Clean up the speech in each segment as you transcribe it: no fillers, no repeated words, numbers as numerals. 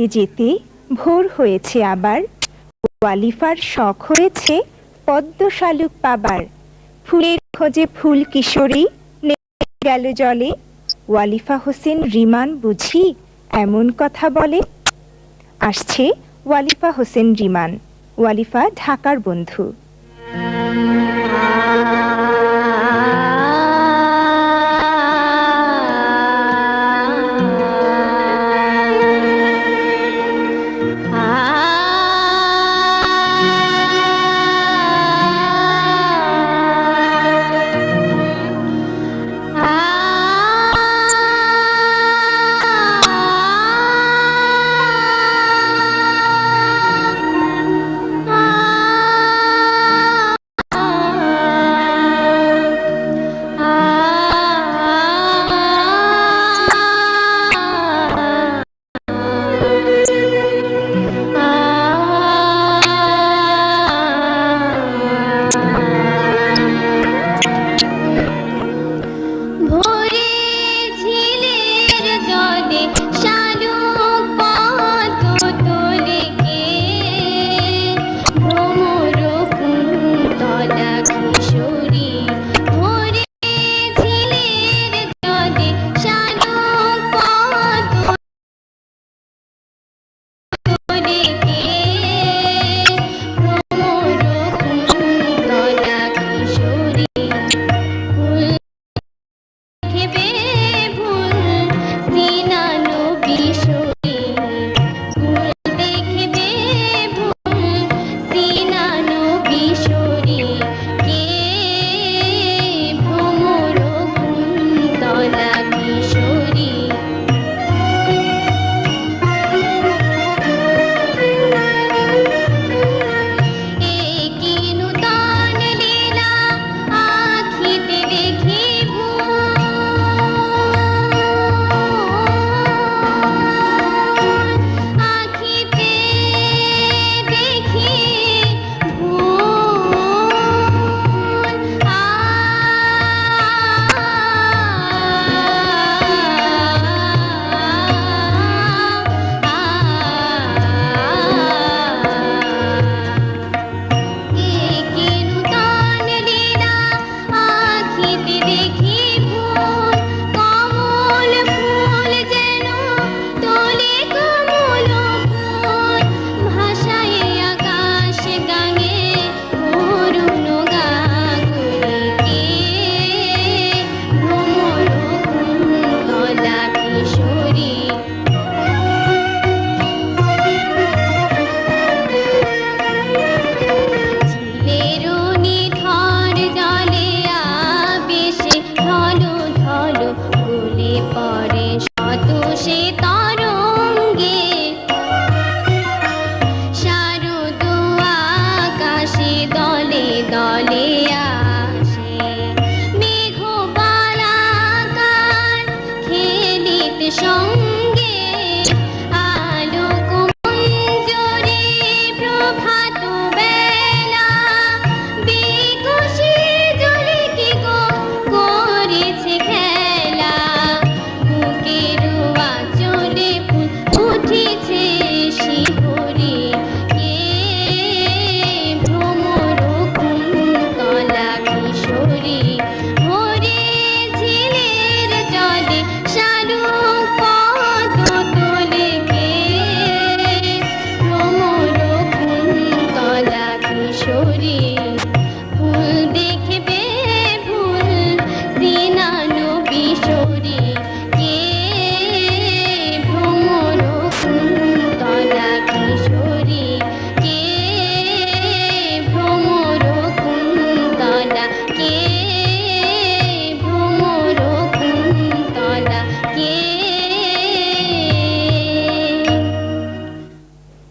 যেতে যেতে ভোর হয়েছে আবার। ওয়ালিফার শখ হয়েছে পদ্ম শালুক পাবার। ফুলের খোঁজে ফুল কিশোরী নেমে গেল জলে। ওয়ালিফা হোসেন রিমান বুঝি এমন কথা বলে। আসছে ওয়ালিফা হোসেন রিমান। ওয়ালিফা ঢাকার বন্ধু।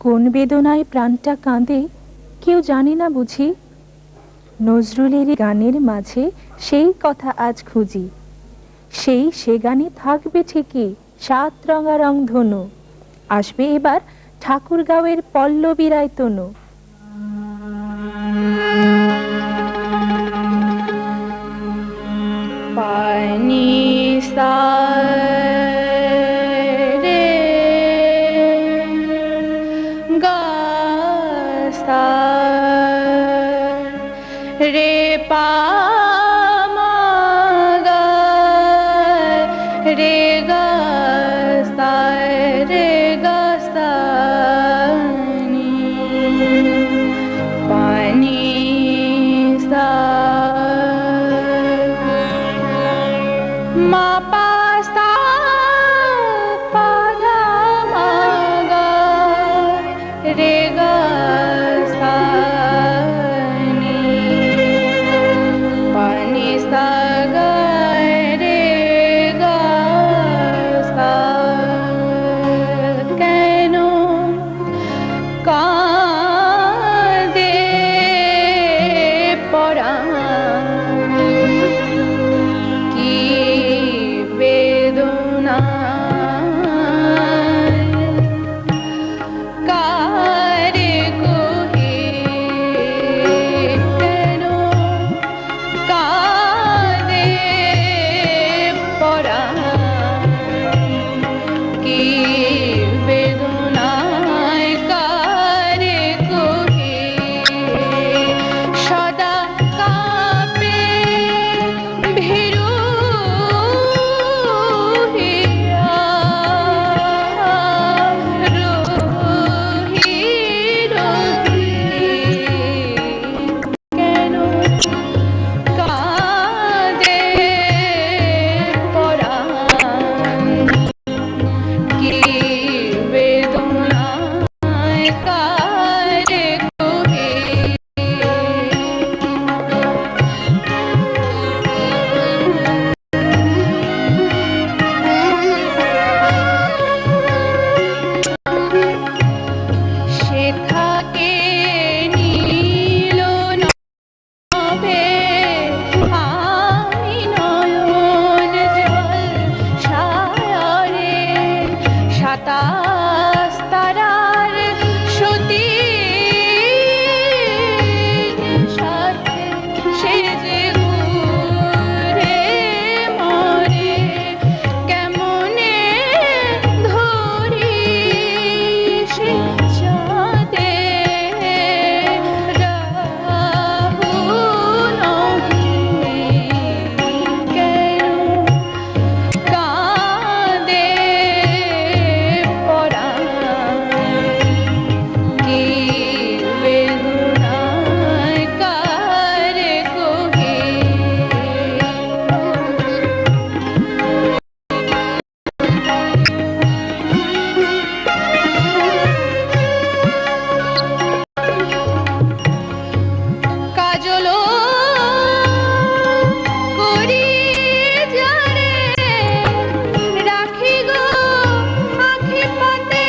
কোন বেদনায় প্রাণটা কাঁদে কেউ জানে না বুঝি। নজরুলের গানের মাঝে সেই কথা আজ খুঁজি। সে গানে থাকবে ঠিকই ৭ রঙা রংধনু। আসবে এবার ঠাকুরগাঁওয়ের পল্লবী রায় তনু। পানি সা রে রে পা মা গা রে গা সা রে গা সা নি পা নি সা মা পা সা পা ধা মা গা রে গা সা নি পা নি সা গা রে গা সা কেন কাঁদে পরাণ কি বেদনা কারে কহে কেন কাঁদে পরাণ কি বেদনায় কারে কহে সদা কাঁপে ভীরু হিয়া রোহি রোহি কেন কাঁদে পরাণ কি বেদনায় কারে কহে সে থাকে নীল নভে আমি নয়ন জল সায়রে সাতাশ তারার সতী সাথে সে যে ঘুরে মরে কেমনে ধরি সে চাঁদে রাহু নহি কেন কাঁদে পরাণ কি বেদনায় কারে কহে কাজল করি যারে রাখি গো আখি পাতে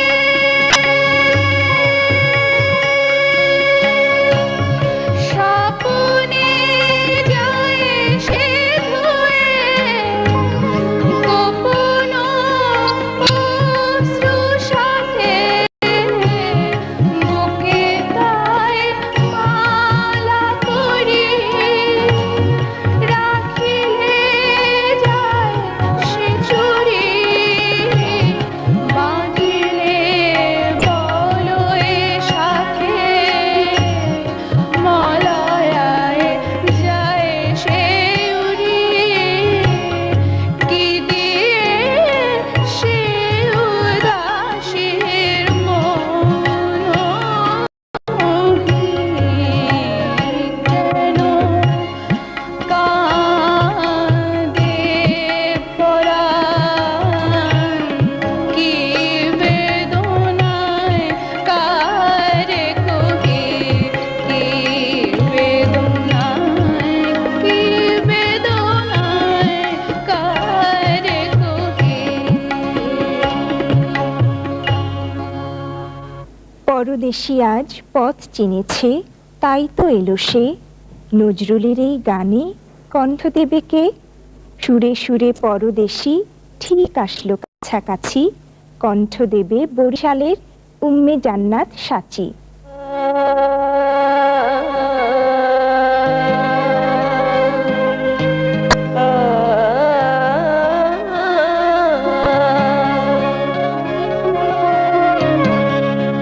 স্বপনে যায় সে ধুয়ে গোপন অশ্রু সাথে বুকে তাই মালা করি রাখিলে যায় সে চুরি বাঁধিলে বলয়ে সাথে মলয়ায় যায় সে উড়ি কি দিয়ে সে উদাসীর মন কেন কাঁদে পরাণ কি বেদনায় কারে কহে কি বেদনায় কারে কহে পরদেশী আজ পথ চিনেছে, তাই তো এলো সে। নজরুলের এই গানে কণ্ঠ দেবে কে? সুরে সুরে পরদেশী ঠিক আসলো কাছাকাছি, কণ্ঠ দেবে বরিশালের উম্মে জান্নাত সাচি।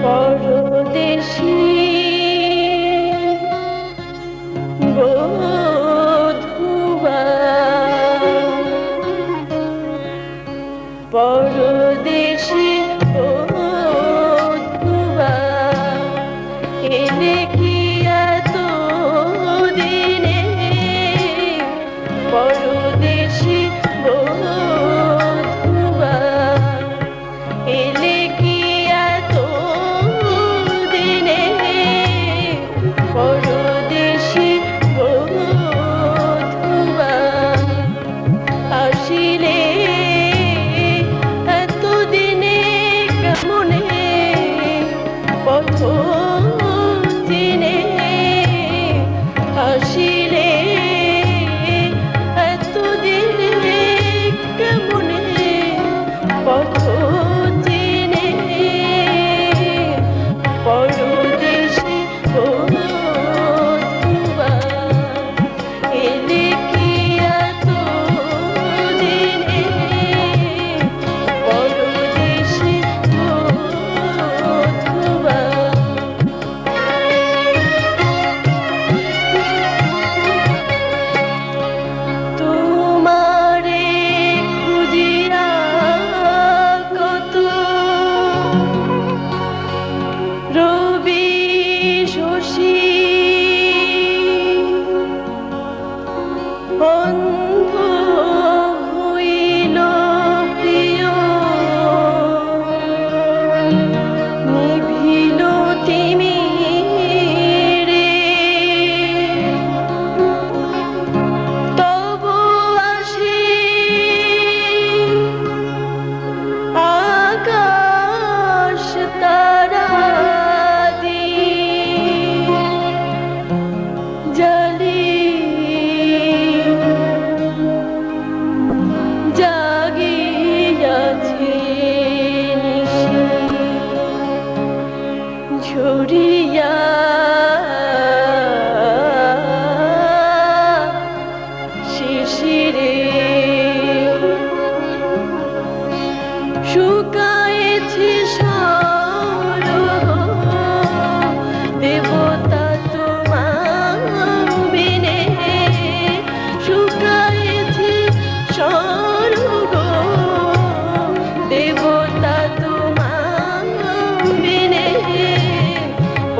পরদেশী গো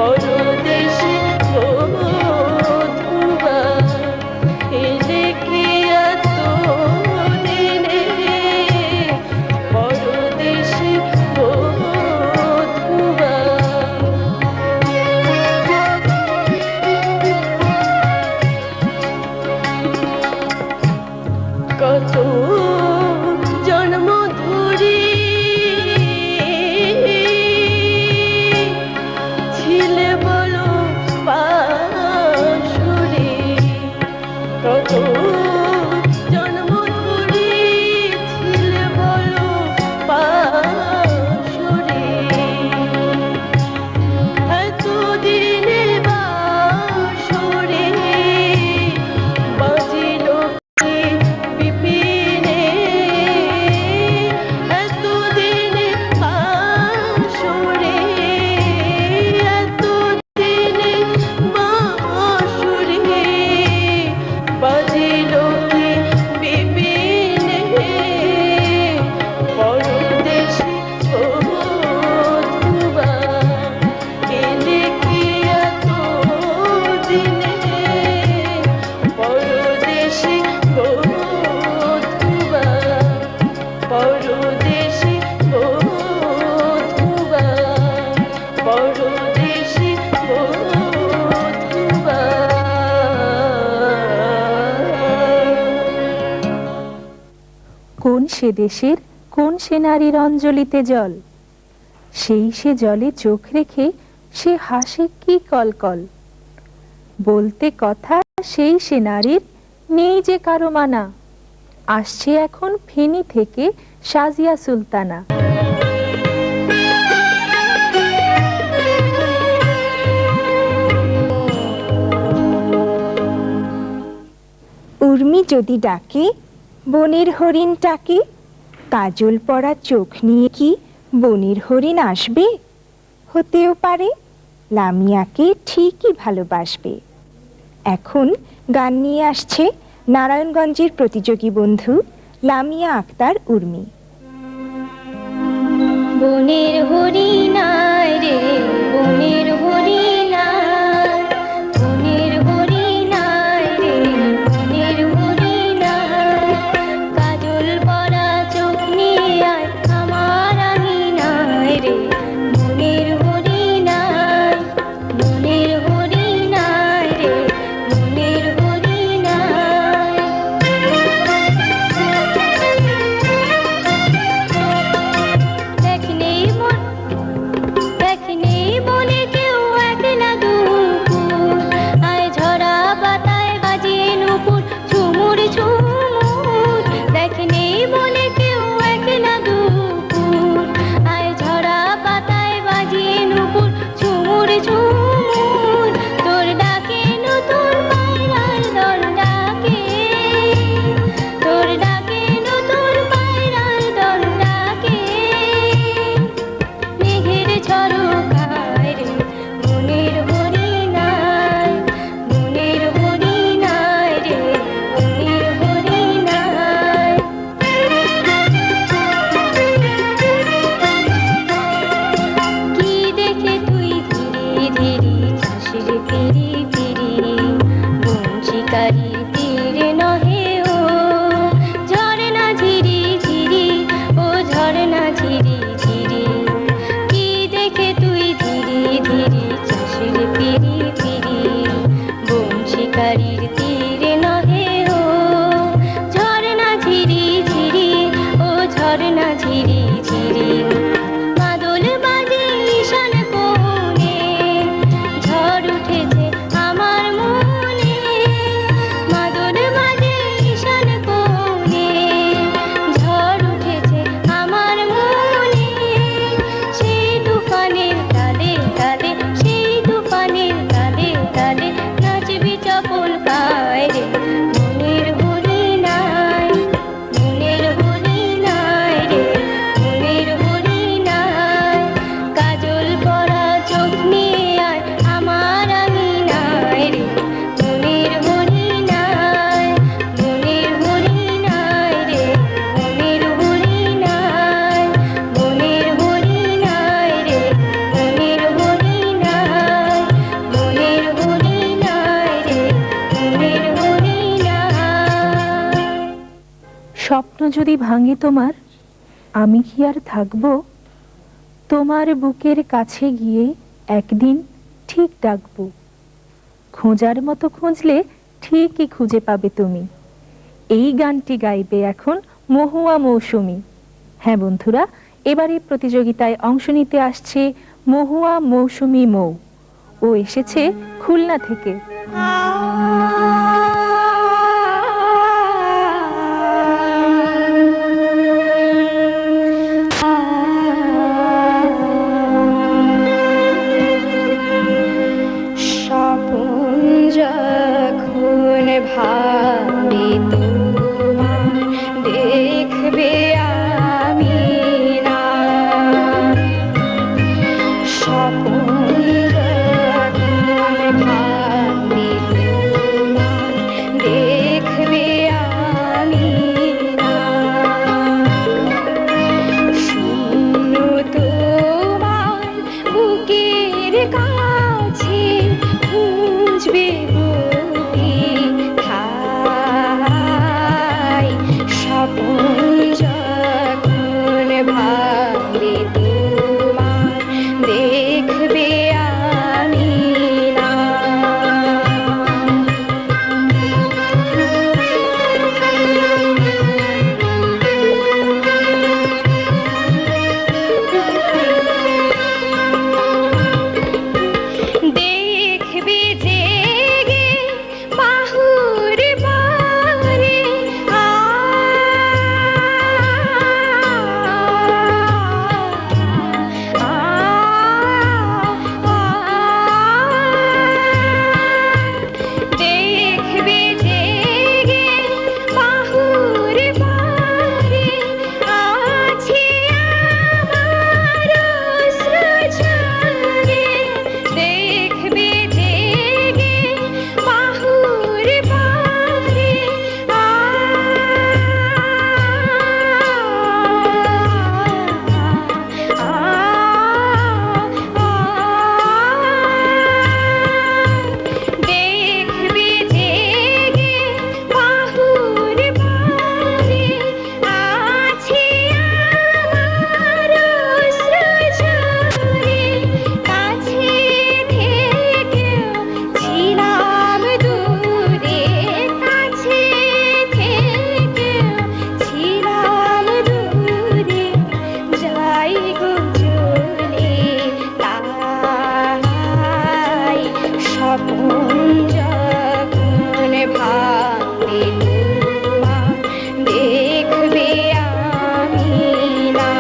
পরদেশে বধূবা এলে কি এত দিনে, পরদেশে বধূবা। কত জন্ম ধরে ছিলে বলো পাশরে, কত জন্ম ধরে ছিলে বলো পাশরে, এতদিনে বাসরে বাজিল কি বিপিনে, এতদিনে বাসরে, এতদিনে বাসরে বাজিল কি বিপিনে, পরদেশে বধূবা এলে কি এত দিনে, পরদেশে বধূবা, পরদেশে বধূবা, পরদেশে বধূবা। কোন সে দেশের কোন সে নারীর অঞ্জলিতে জল, সেই সে জলে চোখ রেখে সে হাসে কি কলকল। বলতে কথা সেই সে নারীর নেই যে কারো মানা, আসছে এখন ফেনী থেকে সাজিয়া সুলতানা। উর্মি যদি ডাকে বনের হরিণটাকে, কাজল পরা চোখ নিয়ে কি বনের হরিণ আসবে? হতেও পারে লামিয়াকে ঠিকই ভালোবাসবে। এখন গান নিয়ে আসছে নারায়ণগঞ্জের প্রতিযোগী বন্ধু লামিয়া আক্তার উর্মি। বনের হরিণায় রে বনের হরিণায়, বনের হরিণায় রে বনের হরিণায়, কাজল পরা চোখ নিয়ে আয় আমার আঙিনায় রে, বনের হরিণায়, বনের হরিণায় রে বনের হরিণায়। দেখনে বনে কেউ একলা দুপুর, আয় ঝরা পাতায় বাজিয়ে নুপুর ঝুমুর ঝুমুর। দেখনে বনে কেউ একলা দুপুর, আয় ঝরা পাতায় বাজিয়ে নুপুর ঝুমুর ঝুমুর। তোর ডাকে নতুন পায়রার দল ডাকে, তোর ডাকে নতুন পায়রার দল ডাকে, মেঘের ঝরকায় রে বনের হরিণায়, বনের হরিণায় রে বনের হরিণায়। কি দেখে তুই ধীরে ধীরে চাষের ফিরি ফিরি, বংশীকারী তীরে নহে ও ঝরনা ঝিরি ঝিরি, ও ঝরনা ঝিরি ঝিরি। কি দেখে স্বপ্ন যদি ভাঙে তোমার, আমি কি আর থাকব? তোমার বুকের কাছে গিয়ে একদিন ঠিক ডাকব। খোঁজার মতো খুঁজলে ঠিকই খুঁজে পাবে তুমি। এই গানটি গাইবে এখন মহুয়া মৌসুমী। হ্যাঁ বন্ধুরা, এবারে প্রতিযোগিতায় অংশ নিতে আসছে মহুয়া মৌসুমী মৌ। ও এসেছে খুলনা থেকে। স্বপন যখন ভাবি তোমার দেখবে আমি না, স্বপন যখন ভাবি তোমার দেখবে আমি না, শূন্য তোমার বুকের কাছে খুঁজবে গতি ঠাই, স্বপন যখন ভাবি তোমার দেখবে আমি না। দেখবে জেগে বাহুর বারে দেখবে জেগে বাহুর বারে আছে আমার সৃজনে, দেখবে জেগে বাহুর বারে দেখবে জেগে বাহুর বারে আছে আমার সৃজনে, কাছে থেকেও ছিলাম দূরে, কাছে থেকেও ছিলাম দূরে, যাই গো চলে তাই, স্বপন যখন ভাবি তোমার দেখবে আমি না।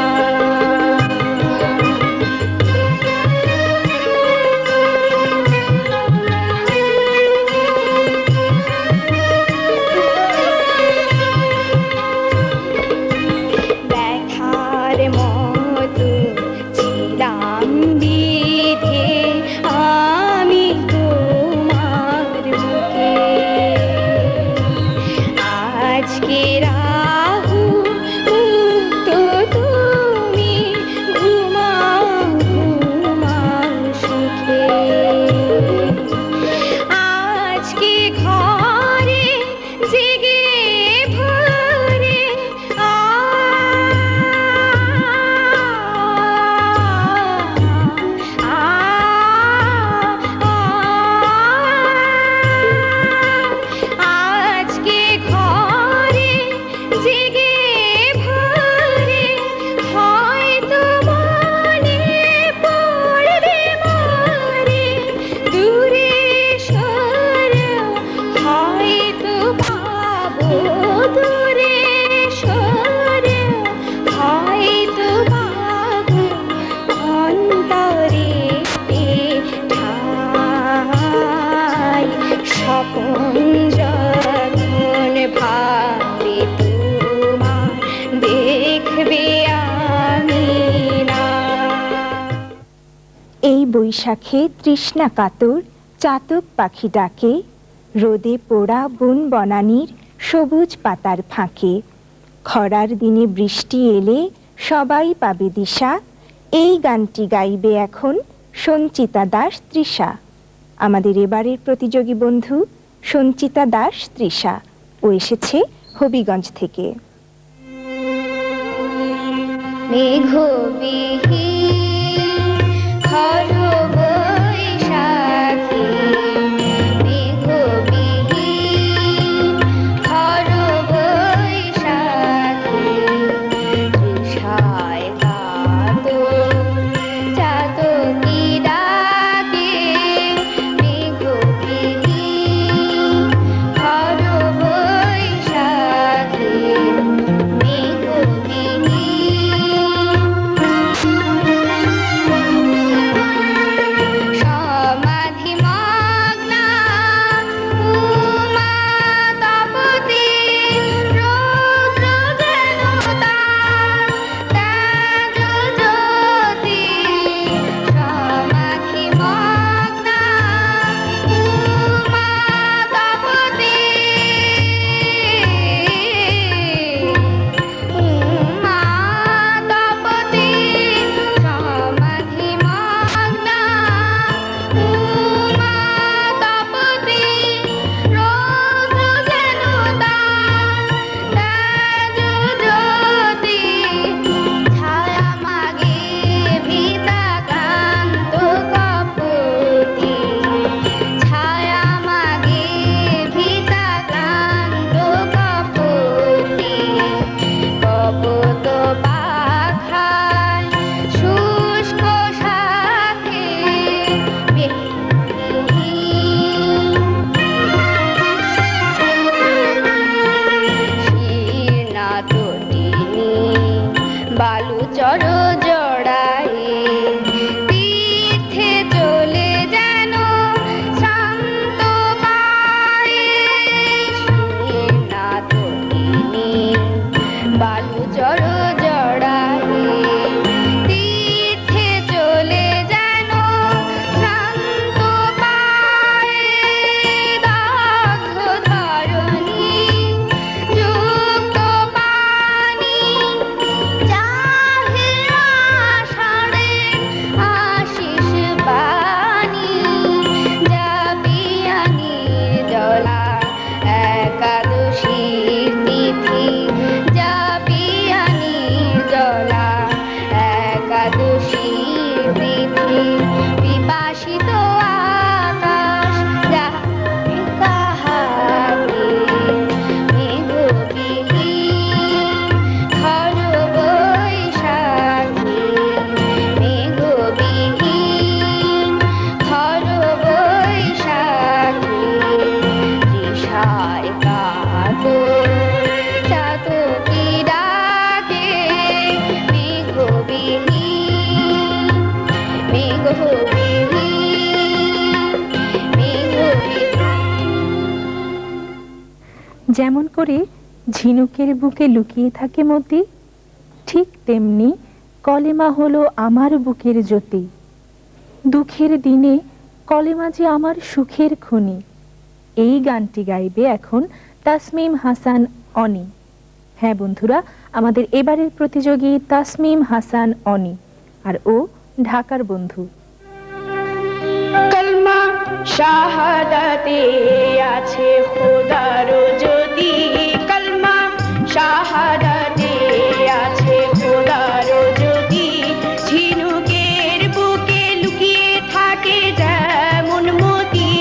দেখার মতো ছিলাম বিধে আমি তোমার বুকে, আজকে রাহু মুক্ত তুমি ঘুমাও ঘুমাও সুখে, আজকে ঘরে জেগে ভরে আজকে ঘরে জেগে ভরে হয়তো মনে পড়বে মরে, দূরে সরে হয়তো পাবো, দূরে সরে হয়তো পাবো অন্তরে ঠাই, স্বপন যখন ভাবি তোমার দেখবে আমি না। এই বৈশাখে তৃষ্ণা কাতর চাতক পাখি ডাকে, রোদে পোড়া বন বনানীর সবুজ পাতার ফাঁকে, খরার দিনে বৃষ্টি এলে সবাই পাবে দিশা। এই গানটি গাইবে এখন সঞ্চিতা দাস তৃষা। আমাদের এবারের প্রতিযোগী বন্ধু সঞ্চিতা দাস তৃষা। ও এসেছে হবিগঞ্জ থেকে। মেঘবিহীন খর বৈশাখী, মেঘবিহীন খর বৈশাখী, তৃষায় কাতর চাতকী ডাকে, মেঘবিহীন খর বৈশাখী, সমাধিমগ্না উমা তপতি, রৌদ্র যেন তার তেজ জ্যোতি, সমাধিমগ্না উমা তপতি, উমা তপতি, সমাধিমগ্না উমা তপতি, রৌদ্র যেন তার তেজ জ্যোতি, ছায়া মাগে ভীতাক্রান্ত কপোতি, ছায়া মাগে ভীতাক্রান্ত কপোতি, কপোত পাখায় শুষ্ক শাখে, শীর্ণাতটিনী বালুচর জড়ায়ে, তীর্থে চলে যেন শান্ত পায়ে, শীর্ণাতটিনী বালুচর জড়ায়ে, তীর্থে চলে যেন শান্ত পায়ে, দগ্ধ ধরণী যুক্ত পানি, চাহে আষাঢ়ের আশিস বাণী, জাবিয়ানি জলা একাদশীর তিথি, জাবিয়ানি জলা একাদশীর তিথি, বিপাসিত আকাশ যাবে কাহাকে, মেঘবিহীন খর বৈশাখী, মেঘবিহীন খর বৈশাখী, তৃষায় কাতর চাতকী ডাকে, মেঘবিহীন, মেঘবিহীন, মেঘবিহীন। যেমন করে ঝিনুকের বুকে লুকিয়ে থাকে মতি, ঠিক তেমনি কলেমা হলো আমার বুকের জ্যোতি। দুঃখের দিনে কলেমা যে আমার সুখের খনি। এই গানটি গাইবে এখন তাসমিম হাসান অনি। হ্যাঁ বন্ধুরা, আমাদের এবারের প্রতিযোগী তাসমিম হাসান অনি, আর ও ঢাকার বন্ধু। কলমা শাহাদাতে আছে খোদার জ্যোতি, কলমা শাহাদাতে আছে খোদার জ্যোতি, ঝিনুকের বুকে লুকিয়ে থাকে যেমন মতি,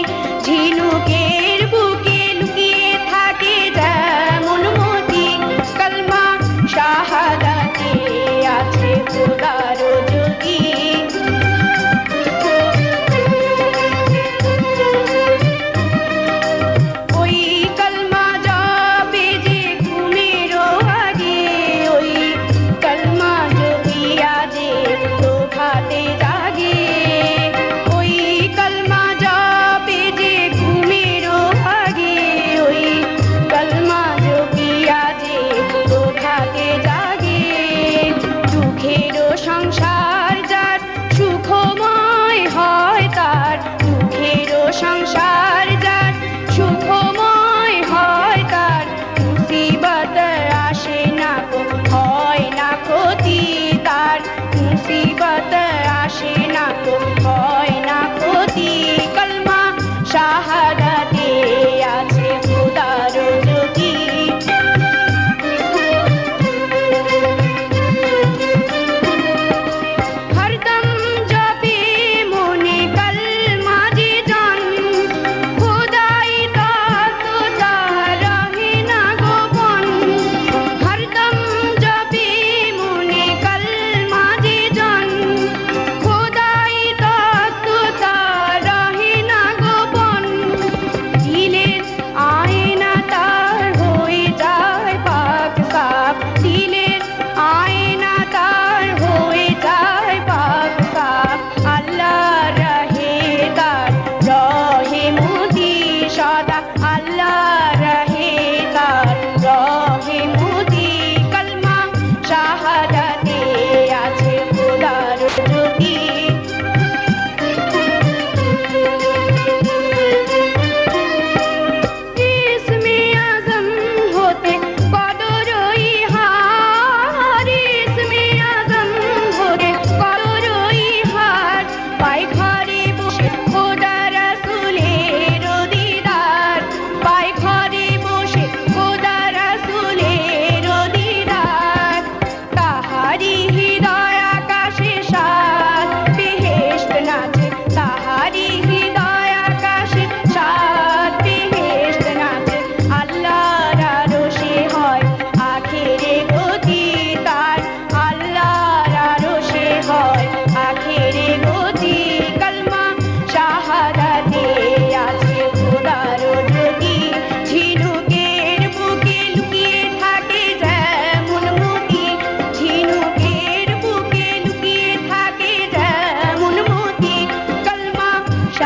ঝিনুকের বুকে লুকিয়ে থাকে যেমন মতি, কলমা শাহাদাতে আছে খোদার জ্যোতি। ওই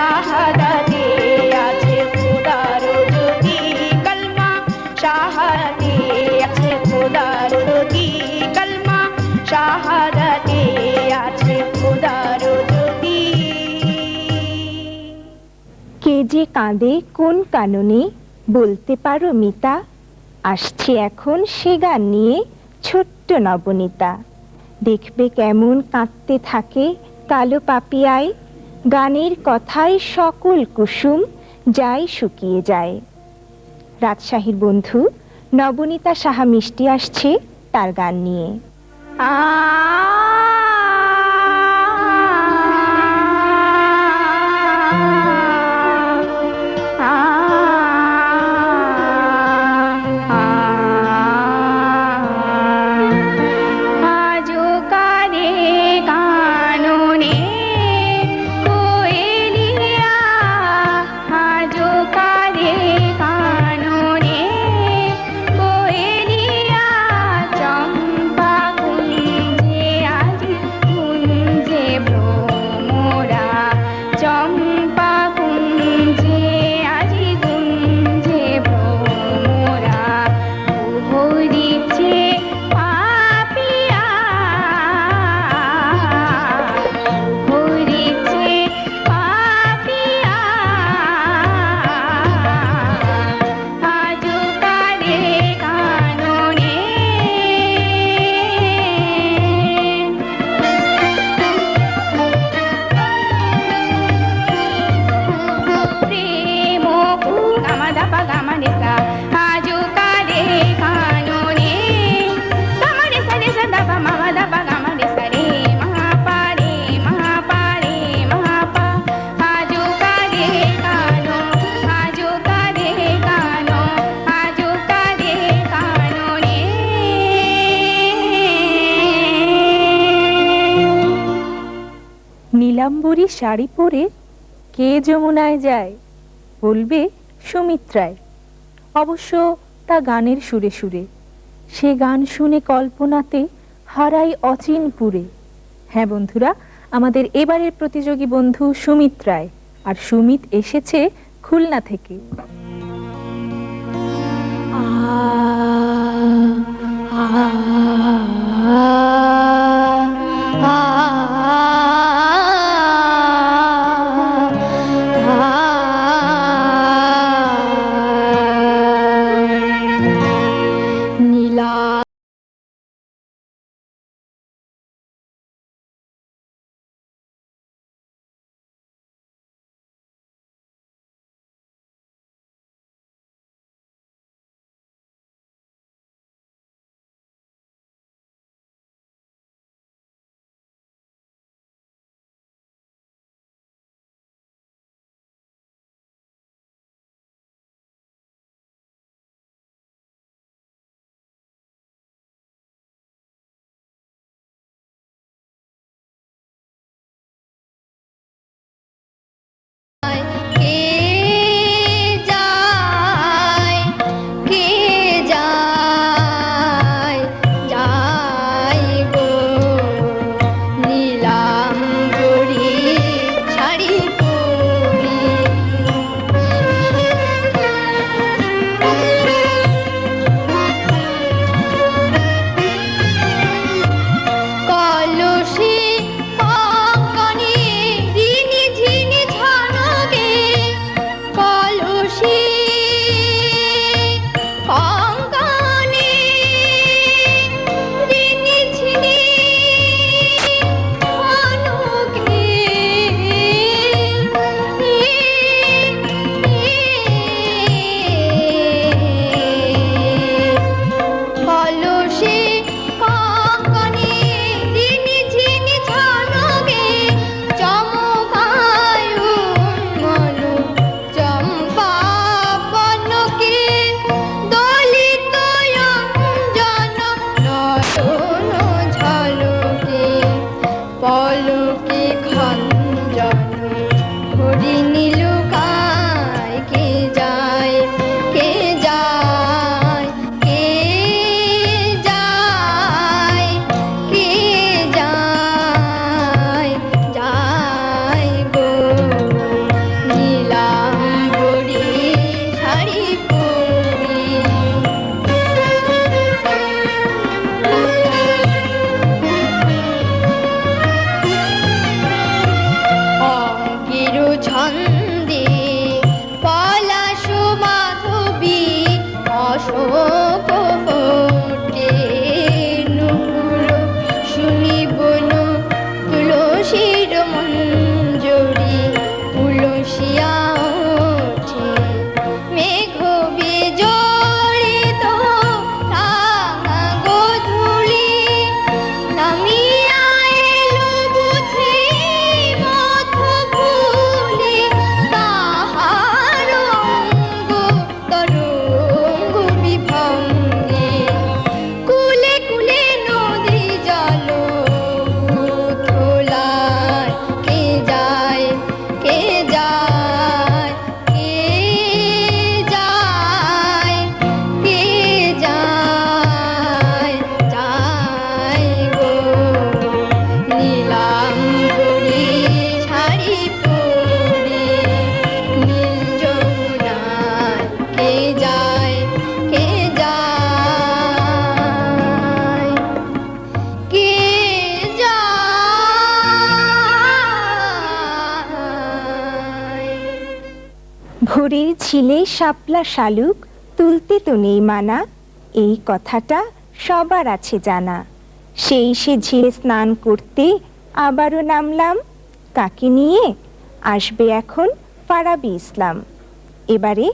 শাহাদাতে আছে খোদার জ্যোতি কলমা শাহাদাতে আছে খোদার জ্যোতি কলমা শাহাদাতে আছে খোদার জ্যোতি। কে যে কাঁদে কোন কাননে বলতে পারো মিতা? আসছে এখন সে গান নিয়ে ছোট্ট নবনীতা। দেখবে কেমন কাঁদতে থাকে কালো পাপিয়ায়, গানের কথায় সকল কুসুম যায় শুকিয়ে যায়। রাজশাহীর বন্ধু নবনীতা সাহা মিষ্টি আসছে তার গান নিয়ে। আজো কারে কাননে কোয়েলিয়া, আজো কারে কাননে কোয়েলিয়া, চম্পা কুঞ্জে আজি কুঞ্জে ভ্রমরা, চম্পা কুঞ্জে আজি কুঞ্জে ভ্রমরা, হরিছে পাপিয়া, হরিছে পাপিয়া, আজো কারে কাননে। প্রেম গামাদা পা গামানিসা, আজো কারে কাননে, গামানিসা নিসা দা পা মামাদা পা গামানিসা রে মহাপা রে মহাপা রে মহাপা, আজো কারে কানো, আজো কারে কানো, আজো কারে কাননে। নীলাম্বরী শাড়ি পরে কে যমুনায় যায়, বলবে সুমিত্রায়। অবশ্য তা গানের সুরে সুরে, সে গান শুনে কল্পনাতে হারাই অচিনপুরে। হ্যাঁ বন্ধুরা, আমাদের এবারের প্রতিযোগী বন্ধু সুমিত্রায়, আর সুমিত এসেছে খুলনা থেকে। ছন্দে পলাশ মাধবী অশোক ফোটে নুপুর শুনি বনু তুলসীর মঞ্জরি তুলসিয়া ওঠে মেঘ বিজড়িত রাঙা গোধূলি নামিয়া এলো বুঝি মথ ভুলি তাহার অঙ্গ তরঙ্গ বিভঙ্গে কুলে কুলে নদী জল উথলায় কে যায় কে যায় কে যায় কে যায় যায় গো নীলাম্বরী শাড়ি পরে নীল যমুনায় কে যায় কে যায় কে যায় ভোরের ঝিলে শাপলা শালুক তুলতে তো নেই মানা, এই কথাটা সবার আছে জানা। সেই সে ঝিলে স্নান করতে আবারও নামলাম, কাকে নিয়ে আসবে এখন ফারাবি ইসলাম। এবারে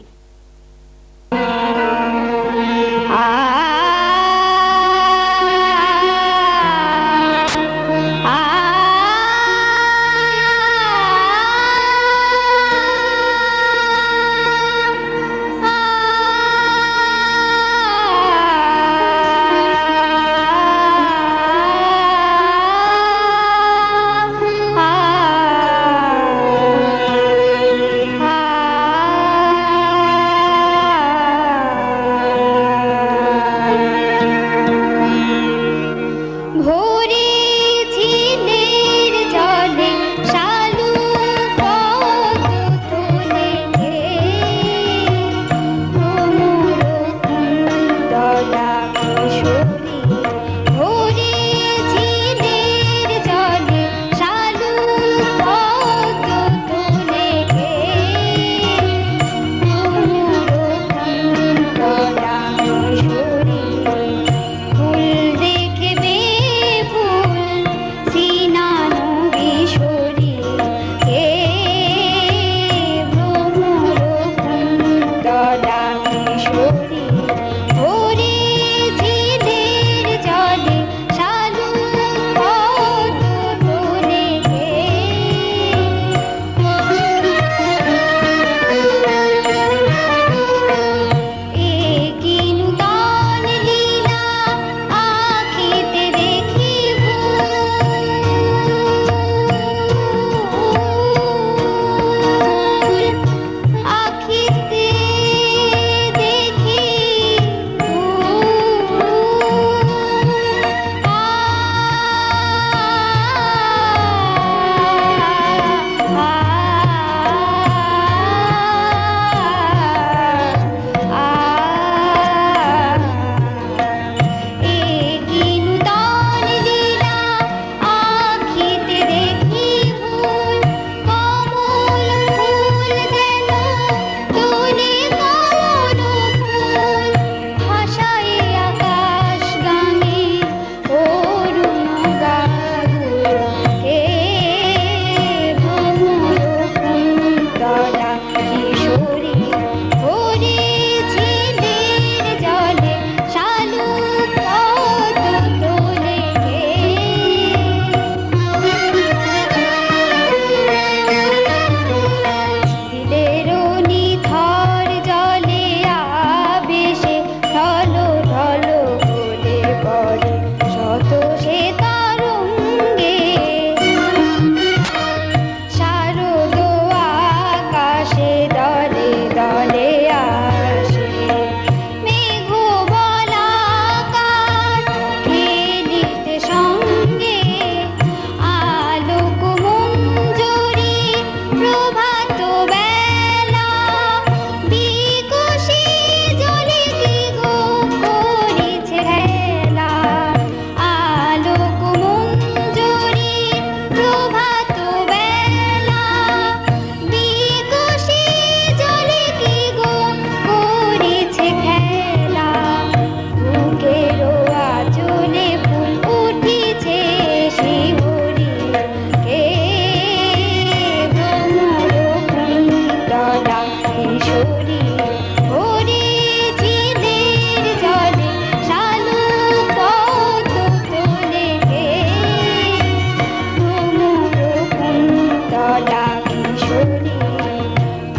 কিশোরী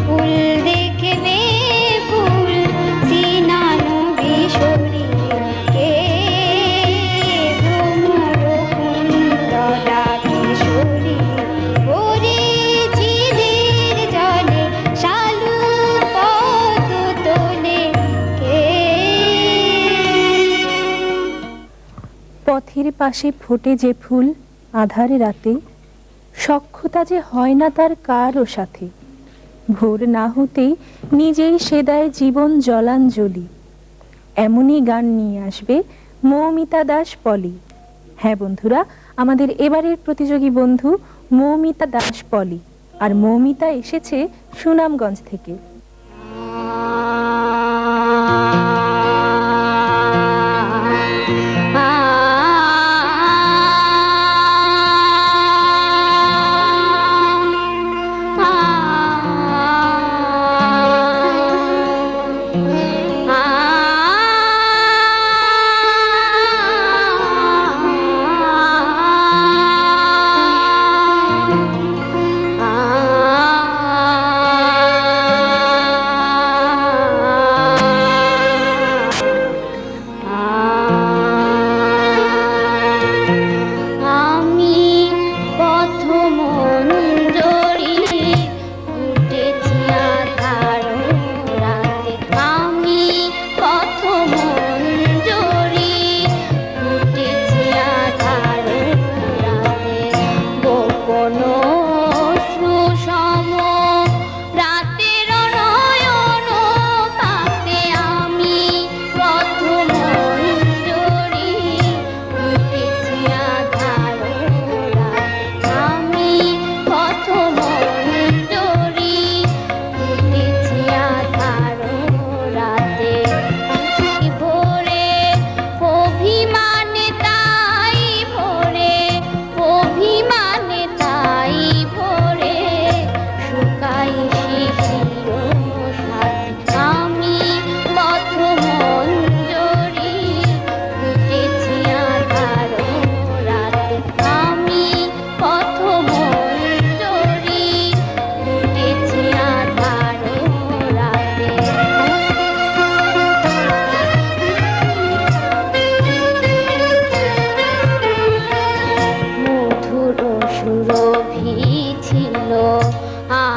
ফুল দেখবে ফুল সিনানো বিশরী কে ভ্রমর কুণ্ডলা কিশোরী ওরে ঝিলের জলে শালু পদ্ম তোলে কে পথের পাশে ফোটে যে ফুল আধারে রাতে, সখ্যতা যে হয় না তার কারও সাথে। ভোর না হতেই নিজেই সে দেয় জীবন জলাঞ্জলি। এমনই গান নিয়ে আসবে মৌমিতা দাস পলি। হ্যাঁ বন্ধুরা, আমাদের এবারের প্রতিযোগী বন্ধু মৌমিতা দাস পলি। আর মৌমিতা এসেছে সুনামগঞ্জ থেকে।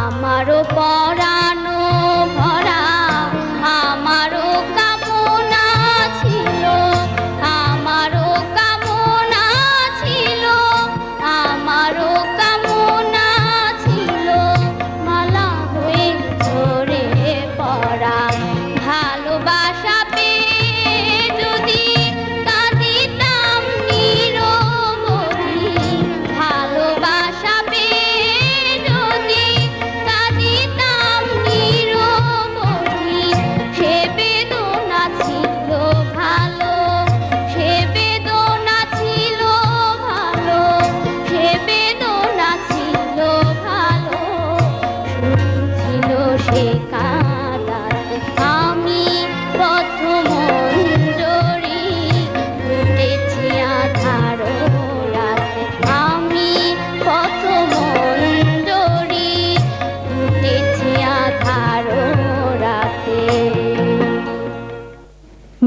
আমারও পরানো ভরা আমারও কামনা ছিল আমারও কামনা ছিল আমারও কামনা ছিল মালা হয়ে ঝরে পড়া ভালোবাসা পেয়ে যদি কাঁদিতাম নিরবধি ভালোবাসা পেয়ে যদি কাঁদিতাম নিরবধি সে বেদনা ছিল ভালো সে বেদনা ছিল ভালো সে বেদনা ছিল ভালো ছিল সে কাঁদাতে আমি প্রথম অঞ্জলি ফুটেছি আধার রাতে আমি প্রথম অঞ্জলি ফুটেছি আধার রাতে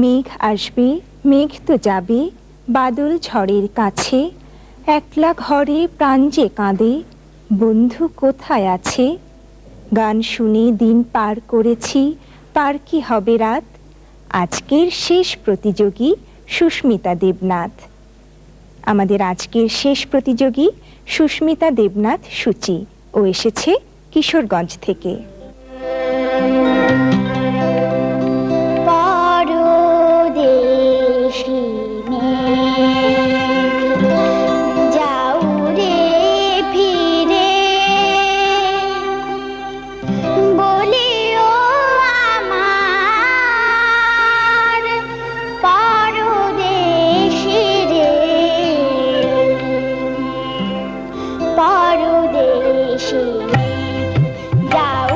মেঘ আসবে, মেঘ তো যাবে, বাদল ঝড়ের কাছে। একলা ঘরে প্রাণ যে কাঁদে, বন্ধু কোথায় আছে? গান শুনে দিন পার করেছি, পার কি হবে রাত? আজকের শেষ প্রতিযোগী সুস্মিতা দেবনাথ। আমাদের আজকের শেষ প্রতিযোগী সুস্মিতা দেবনাথ সূচি। ও এসেছে কিশোরগঞ্জ থেকে। পরদেশী মেঘ যাও রে ফিরে বলিও আমার পরদেশী রে পরদেশী মেঘ যাও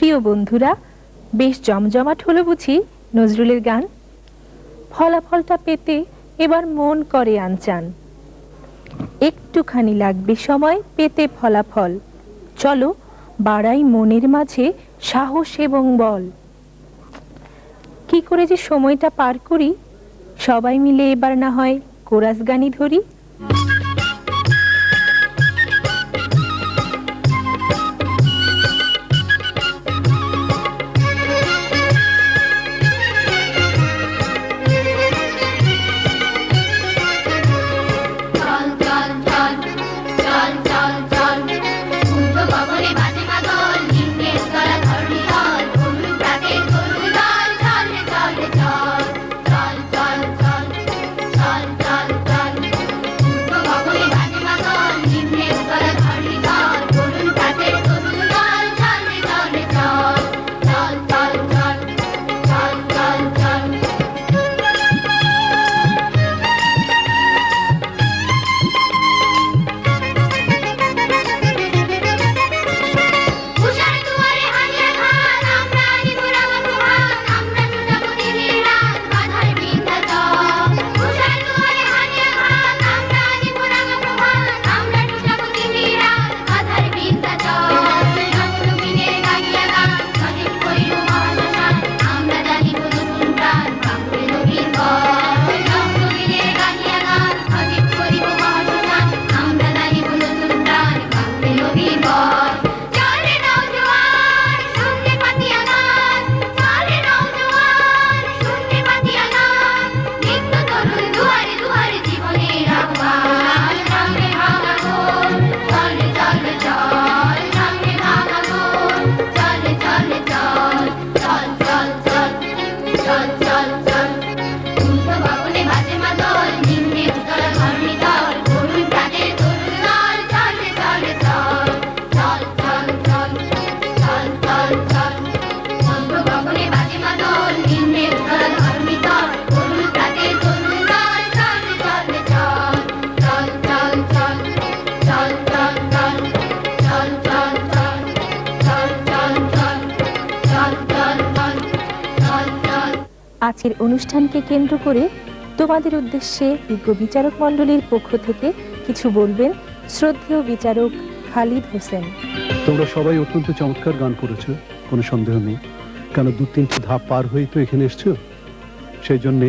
প্রিয় বন্ধুরা, বেশ জমজমাট হলো বুঝি নজরুলের গান। ফলাফলটা পেতে এবার মন করে আনচান। একটুখানি লাগবে সময় পেতে ফলাফল। চলো বাড়াই মনের মাঝে সাহস এবং বল। কি করে যে সময়টা পার করি, সবাই মিলে এবার না হয় কোরাস গানই ধরি। আজকের অনুষ্ঠানকে কেন্দ্র করে তোমাদের উদ্দেশ্যে বিজ্ঞ বিচারক মণ্ডলীর পক্ষ থেকে কিছু বলবেন শ্রদ্ধেয় বিচারক খালিদ হোসেন। তোমরা সবাই অত্যন্ত চমৎকার গান করেছো, কোনো সন্দেহ নেই। কেন 2-3টি ধাপ পার হয়ে তো এখানে এসছো, সেই জন্যে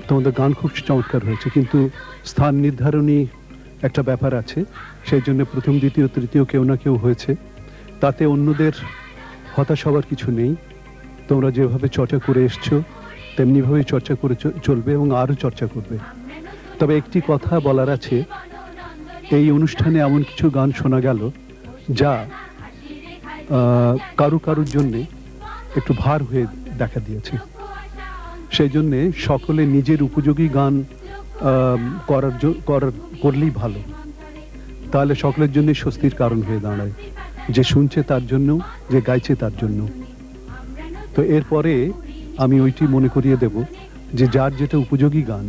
তোমাদের গান খুব চমৎকার হয়েছে। কিন্তু স্থান নির্ধারণী একটা ব্যাপার আছে, সেই জন্য প্রথম, দ্বিতীয়, তৃতীয় কেউ না কেউ হয়েছে। তাতে অন্যদের হতাশ হওয়ার কিছু নেই। তোমরা যেভাবে চর্চা করে এসছো তেমনিভাবেই চর্চা করে চলবে এবং আরও চর্চা করবে। তবে একটি কথা বলার আছে, এই অনুষ্ঠানে এমন কিছু গান শোনা গেল যা কারুর জন্যে একটু ভার হয়ে দেখা দিয়েছে। সেই জন্যে সকলে নিজের উপযোগী গান করলেই ভালো, তাহলে সকলের জন্য স্বস্তির কারণ হয়ে দাঁড়ায়, যে শুনছে তার জন্য, যে গাইছে তার জন্য। তো এরপরে আমি ওইটি মনে করিয়ে দেব যে যার যেটা উপযোগী গান,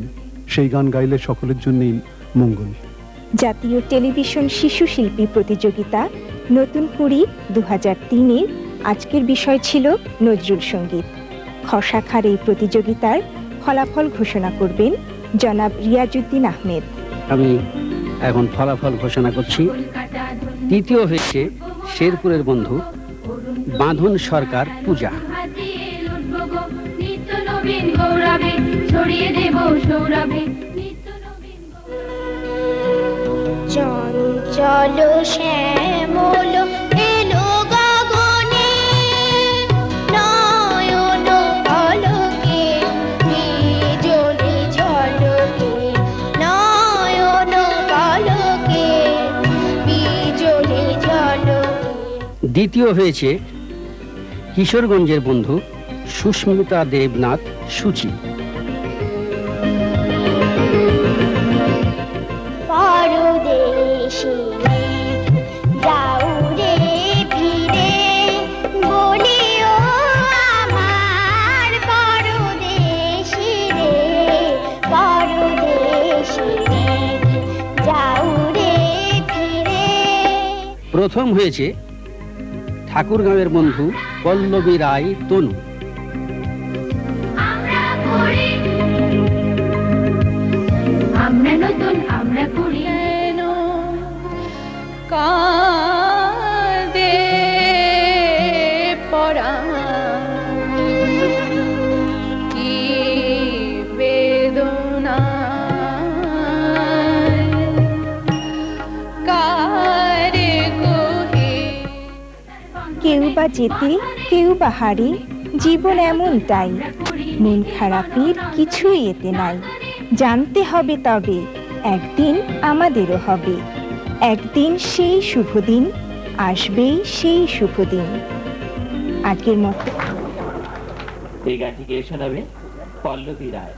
সেই গান গাইলে সকলের জন্যই মঙ্গল। জাতীয় টেলিভিশন শিশু শিল্পী প্রতিযোগিতা নতুন কুড়ি 2003-এর আজকের বিষয় ছিল নজরুল সঙ্গীত। খ শাখার এই প্রতিযোগিতার ফলাফল ঘোষণা করবেন জনাব রিয়াজউদ্দিন আহমেদ। আমি এখন ফলাফল ঘোষণা করছি। তৃতীয় হয়েছে শেরপুরের বন্ধু বাঁধন সরকার পূজা। চঞ্চল শ্যামল এলো গগনে, নয়ন পলকে বিজলি ঝলকে, নয়ন পলকে বিজলি ঝলকে। দ্বিতীয় হয়েছে কিশোরগঞ্জের বন্ধু সুস্মিতা দেবনাথ সূচি। পরদেশে যাও রে ফিরে, বলিও আমার পরদেশে রে, পরদেশে যাও রে ফিরে। প্রথম হয়েছে ঠাকুরগাঁওয়ের বন্ধু পল্লবী রায় তনু। আমরা নতুন আমরা করি কেন কাঁদে পরাণ, কি বেদনায় কারে কহে। কেউ বা যেতে কেউ বা হারে, জীবন এমনটাই, মন খারাপের কিছুই এতে নাই। জানতে হবে তবে একদিন আমাদেরও হবে, একদিন সেই শুভ দিন, আসবেই সেই শুভ দিন। আজকের মতো এই গানটিকে শোনাবে পল্লবী রায়।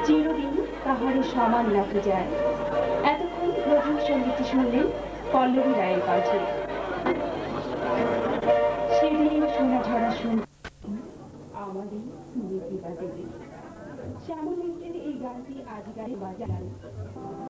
চিরদিন তাহারে সমান রাখা যায়। এতক্ষণ নজরুল সঙ্গীতটি শুনলেন পল্লবী রায়ের কাছে। সেদিন সোনা ঝরা শুন আমাদের স্মৃতি বাজে। শ্যামল মিত্রের এই গানটি আজ গায়ে বাজান।